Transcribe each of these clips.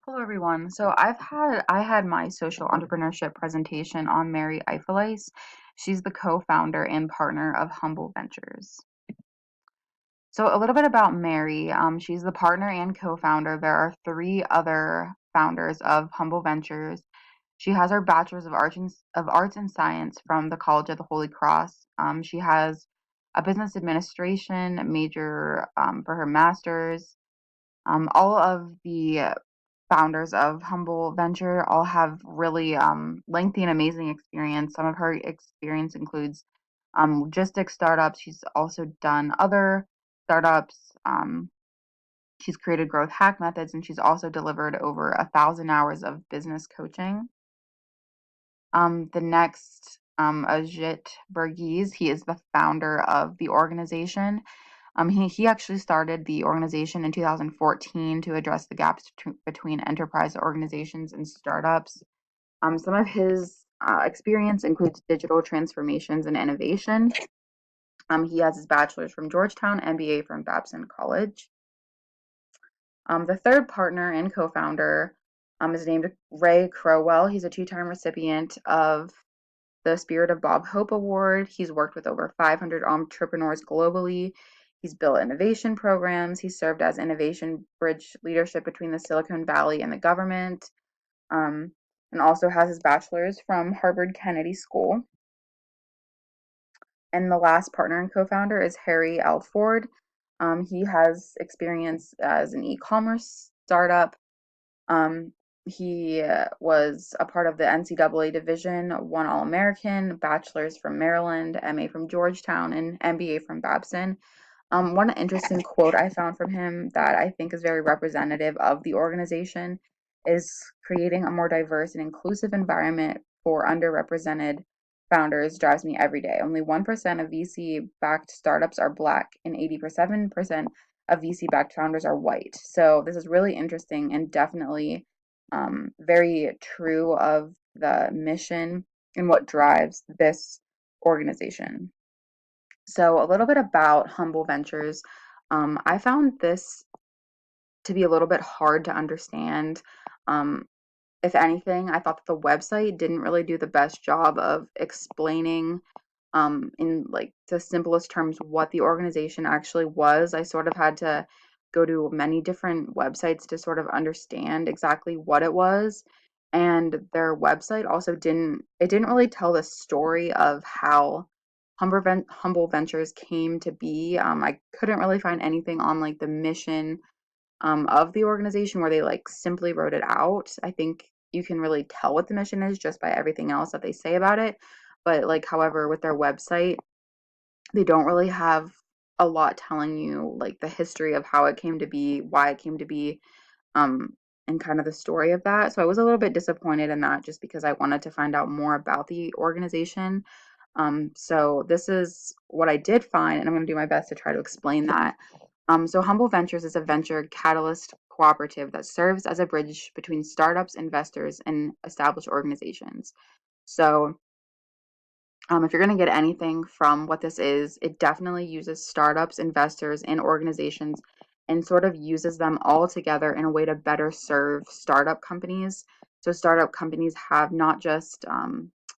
Hello everyone. I had my social entrepreneurship presentation on Mary Eiffelis. She's the co-founder and partner of Humble Ventures. So a little bit about Mary. She's the partner and co-founder. There are three other founders of Humble Ventures. She has her bachelor's of arts and science from the College of the Holy Cross. She has a business administration major for her master's. All of the founders of Humble Venture all have really lengthy and amazing experience. Some of her experience includes logistics startups. She's also done other startups. She's created growth hack methods, and she's also delivered over 1,000 hours of business coaching. The next, Ajit Burgess, he is the founder of the organization. He actually started the organization in 2014 to address the gaps between enterprise organizations and startups. Some of his experience includes digital transformations and innovation. He has his bachelor's from Georgetown, MBA from Babson College. The third partner and co-founder is named Ray Crowell. He's a two-time recipient of the Spirit of Bob Hope Award. He's worked with over 500 entrepreneurs globally. He's built innovation programs. He's served as innovation bridge leadership between the Silicon Valley and the government, um, and also has his bachelor's from Harvard Kennedy School. And the last partner and co-founder is Harry L. Ford. He has experience as an e-commerce startup. Um, he was a part of the NCAA division, won All-American, bachelor's from Maryland, MA from Georgetown, and MBA from Babson. One interesting quote I found from him that I think is very representative of the organization is creating a more diverse and inclusive environment for underrepresented founders drives me every day. Only 1% of VC-backed startups are Black, and 87% of VC-backed founders are white. So this is really interesting and definitely very true of the mission and what drives this organization. So a little bit about Humble Ventures. I found this to be a little bit hard to understand. Um, if anything, I thought that the website didn't really do the best job of explaining in like the simplest terms what the organization actually was. I sort of had to go to many different websites to sort of understand exactly what it was. And their website also didn't really tell the story of how Humble Ventures came to be. I couldn't really find anything on like the mission of the organization where they like simply wrote it out. I think you can really tell what the mission is just by everything else that they say about it. But like, however, with their website, they don't really have a lot telling you like the history of how it came to be, why it came to be, um, and kind of the story of that. So I was a little bit disappointed in that just because I wanted to find out more about the organization. So this is what I did find, and I'm going to do my best to try to explain that. So Humble Ventures is a venture catalyst cooperative that serves as a bridge between startups, investors, and established organizations. So if you're going to get anything from what this is, it definitely uses startups, investors, and organizations and sort of uses them all together in a way to better serve startup companies. So, startup companies have not just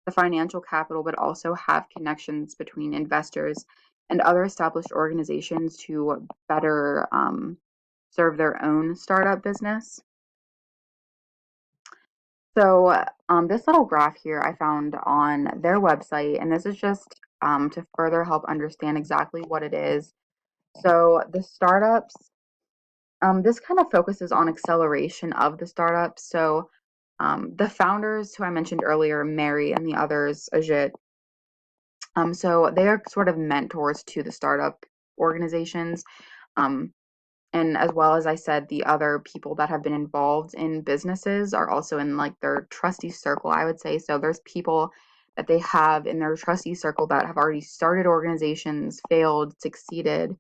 the financial capital, but also have connections between investors and other established organizations to better serve their own startup business. So, this little graph here I found on their website, and this is just to further help understand exactly what it is. So, the startups, this kind of focuses on acceleration of the startups. So, the founders who I mentioned earlier, Mary and the others, Ajit, so they are sort of mentors to the startup organizations. Um, and as well as I said, the other people that have been involved in businesses are also in like their trustee circle, I would say. So there's people that they have in their trustee circle that have already started organizations, failed, succeeded.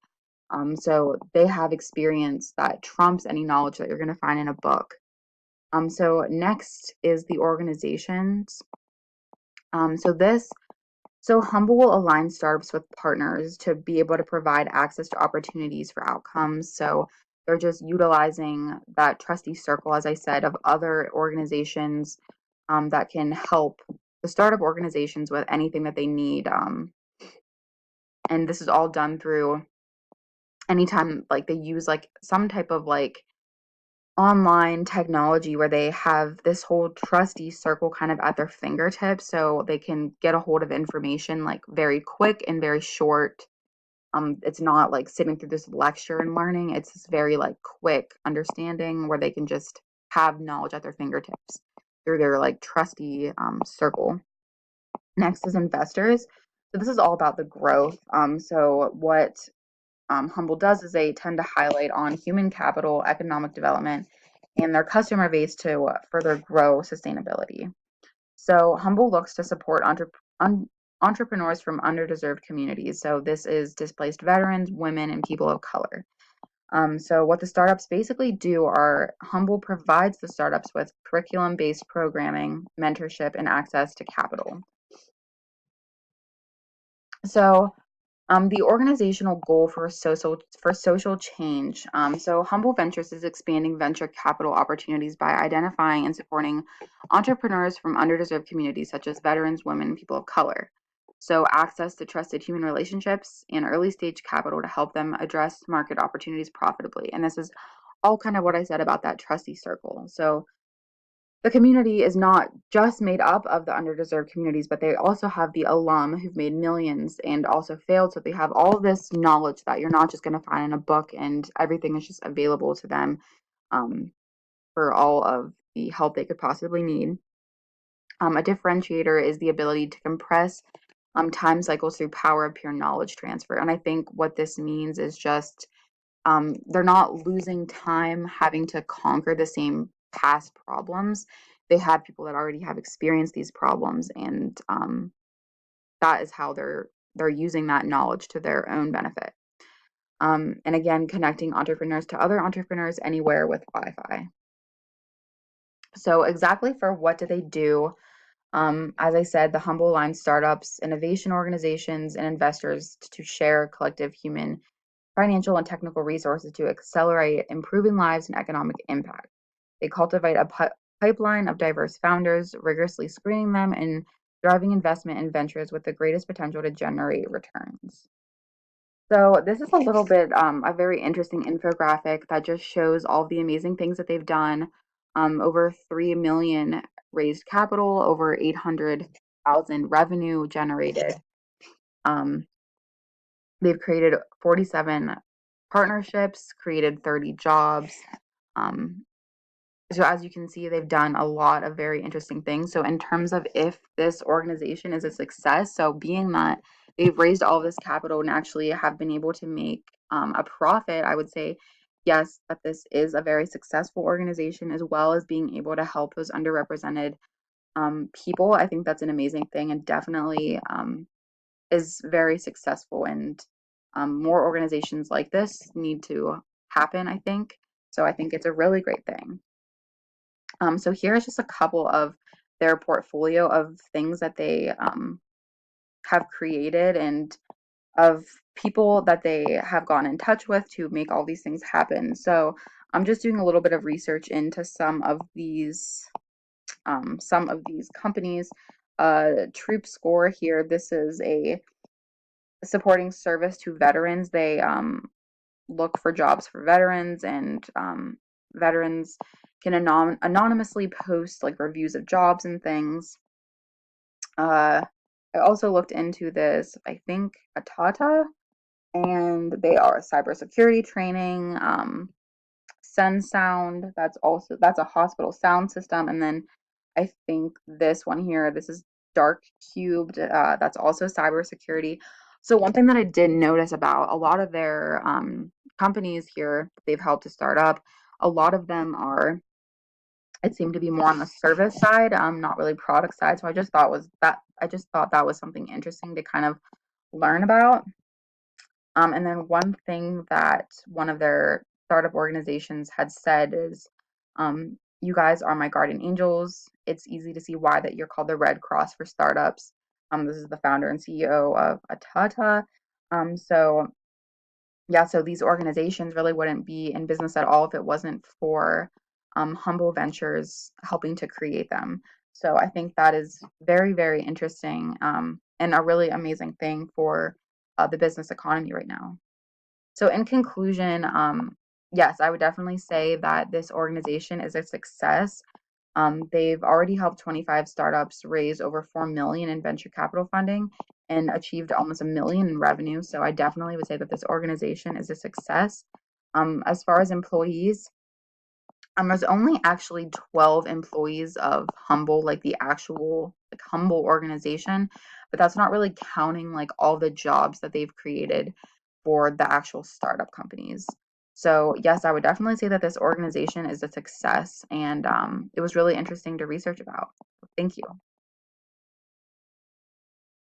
So they have experience that trumps any knowledge that you're going to find in a book. So next is the organizations. So this so Humble will align startups with partners to be able to provide access to opportunities for outcomes. So they're just utilizing that trustee circle, as I said, of other organizations that can help the startup organizations with anything that they need. And this is all done through anytime like they use like some type of like online technology where they have this whole trustee circle kind of at their fingertips, so they can get a hold of information like very quick and very short. It's not like sitting through this lecture and learning. It's this very like quick understanding where they can just have knowledge at their fingertips through their like trustee circle. Next is investors. So this is all about the growth. So what Humble does is they tend to highlight on human capital, economic development, and their customer base to further grow sustainability. So Humble looks to support entrepreneurs from underdeserved communities. So this is displaced veterans, women, and people of color. So what the startups basically do are Humble provides the startups with curriculum-based programming, mentorship, and access to capital. So the organizational goal for social change. So Humble Ventures is expanding venture capital opportunities by identifying and supporting entrepreneurs from underdeserved communities such as veterans, women, and people of color. So access to trusted human relationships and early stage capital to help them address market opportunities profitably. And this is all kind of what I said about that trustee circle. So the community is not just made up of the underdeserved communities, but they also have the alum who've made millions and also failed. So they have all this knowledge that you're not just going to find in a book, and everything is just available to them for all of the help they could possibly need. A differentiator is the ability to compress time cycles through power of pure knowledge transfer. And I think what this means is just they're not losing time having to conquer the same past problems. They have people that already have experienced these problems, and that is how they're using that knowledge to their own benefit. And again, connecting entrepreneurs to other entrepreneurs anywhere with Wi-Fi. So exactly for what do they do? As I said, the Humble aligns startups, innovation organizations, and investors to share collective human financial and technical resources to accelerate improving lives and economic impact. They cultivate a pipeline of diverse founders, rigorously screening them and driving investment in ventures with the greatest potential to generate returns. So this is a little bit a very interesting infographic that just shows all the amazing things that they've done. Over 3 million raised capital, over 800,000 revenue generated. Um, they've created 47 partnerships, created 30 jobs. Um, so as you can see, they've done a lot of very interesting things. So in terms of if this organization is a success, so being that they've raised all this capital and actually have been able to make a profit, I would say, yes, that this is a very successful organization, as well as being able to help those underrepresented people. I think that's an amazing thing, and definitely is very successful. And more organizations like this need to happen, I think. So I think it's a really great thing. So here's just a couple of their portfolio of things that they have created and of people that they have gone in touch with to make all these things happen. So I'm just doing a little bit of research into some of these companies. Troop Score here. This is a supporting service to veterans. They look for jobs for veterans, and veterans can anonymously post like reviews of jobs and things. I also looked into this, I think, Atata, and they are cybersecurity training. SenSound, that's a hospital sound system, and then I think this one here, this is Dark Cubed. That's also cybersecurity. So one thing that I did notice about a lot of their companies here they've helped to start up, a lot of them are, it seemed to be more on the service side, not really product side. So I just thought that was something interesting to kind of learn about. And then one thing that one of their startup organizations had said is, "You guys are my guardian angels. It's easy to see why that you're called the Red Cross for startups." This is the founder and CEO of Atata. So yeah, so these organizations really wouldn't be in business at all if it wasn't for Humble Ventures helping to create them. So I think that is very, very interesting, and a really amazing thing for the business economy right now. So in conclusion, yes, I would definitely say that this organization is a success. They've already helped 25 startups raise over 4 million in venture capital funding and achieved almost a million in revenue. So I definitely would say that this organization is a success. As far as employees, there's only actually 12 employees of Humble, like the actual like Humble organization, but that's not really counting like all the jobs that they've created for the actual startup companies. So yes, I would definitely say that this organization is a success, and it was really interesting to research about. Thank you.